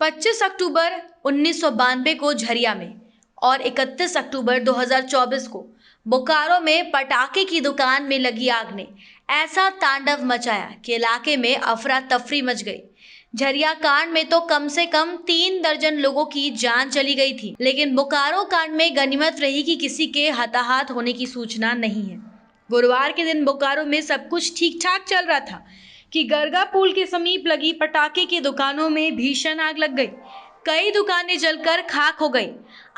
25 अक्टूबर 1992 को झरिया में और 31 अक्टूबर 2024 को बोकारो में पटाखे की दुकान में लगी आग ने ऐसा तांडव मचाया कि इलाके में अफरा तफरी मच गई। झरिया कांड में तो कम से कम 3 दर्जन लोगों की जान चली गई थी, लेकिन बोकारो कांड में गनीमत रही कि किसी के हताहत होने की सूचना नहीं है। गुरुवार के दिन बोकारो में सब कुछ ठीक ठाक चल रहा था कि गरगा पुल के समीप लगी पटाखे की दुकानों में भीषण आग लग गई। कई दुकानें जलकर खाक हो गई।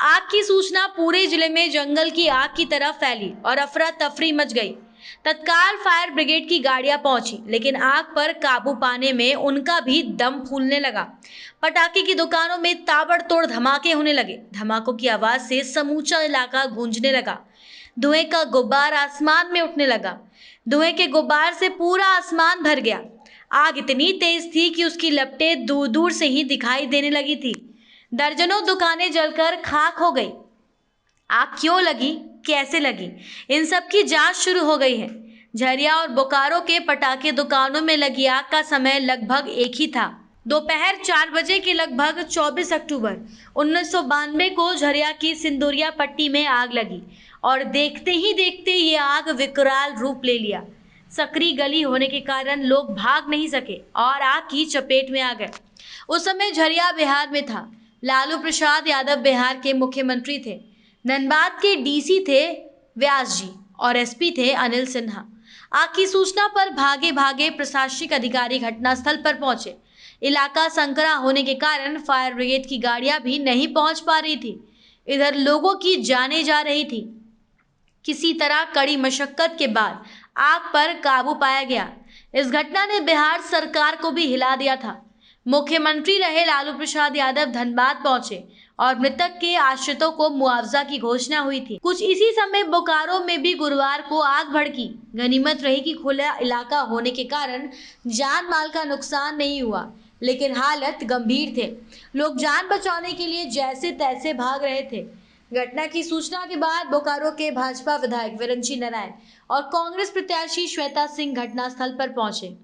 आग की सूचना पूरे जिले में जंगल की आग की तरह फैली और अफरा तफरी मच गई। तत्काल फायर ब्रिगेड की गाड़ियां पहुंची, लेकिन आग पर काबू पाने में उनका भी दम फूलने लगा। पटाखे की दुकानों में ताबड़तोड़ धमाके होने लगे। धमाकों की आवाज से समूचा इलाका गूंजने लगा। धुएं का गुब्बार आसमान में उठने लगा। धुएं के गुब्बार से पूरा आसमान भर गया। आग इतनी तेज थी कि उसकी लपटें दूर दूर से ही दिखाई देने लगी थी। दर्जनों दुकानें जलकर खाक हो गई। आग क्यों लगी, कैसे लगी, इन सब की जांच शुरू हो गई है। झरिया और बोकारो के पटाखे दुकानों में लगी आग का समय लगभग एक ही था। दोपहर 4 बजे के लगभग 24 अक्टूबर 1992 को झरिया की सिंदूरिया पट्टी में आग लगी और देखते ही देखते ये आग विकराल रूप ले लिया। सकरी गली होने के कारण लोग भाग नहीं सके और आग की चपेट में आ गए। उस समय झरिया बिहार में था। लालू प्रसाद यादव बिहार के मुख्यमंत्री थे। धनबाद के डीसी थे व्यास जी और एसपी थे अनिल सिन्हा। आग की सूचना पर भागे भागे प्रशासनिक अधिकारी घटनास्थल पर पहुंचे। इलाका संकरा होने के कारण फायर ब्रिगेड की गाड़ियां भी नहीं पहुंच पा रही थी। इधर लोगों की जानें जा रही थी। किसी तरह कड़ी मशक्कत के बाद आग पर काबू पाया गया। इस घटना ने बिहार सरकार को भी हिला दिया था। मुख्यमंत्री रहे लालू प्रसाद यादव धनबाद पहुंचे और मृतक के आश्रितों को मुआवजा की घोषणा हुई थी। कुछ इसी समय बोकारो में भी गुरुवार को आग भड़की। गनीमत रही कि खुला इलाका होने के कारण जान माल का नुकसान नहीं हुआ, लेकिन हालत गंभीर थे। लोग जान बचाने के लिए जैसे तैसे भाग रहे थे। घटना की सूचना के बाद बोकारो के भाजपा विधायक विरंची नारायण और कांग्रेस प्रत्याशी श्वेता सिंह घटनास्थल पर पहुंचे।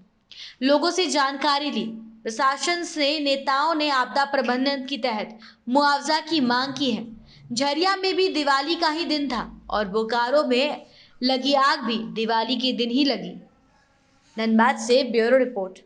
लोगों से जानकारी ली। प्रशासन से नेताओं ने आपदा प्रबंधन के तहत मुआवजा की मांग की है। झरिया में भी दिवाली का ही दिन था और बोकारो में लगी आग भी दिवाली के दिन ही लगी। धनबाद से ब्यूरो रिपोर्ट।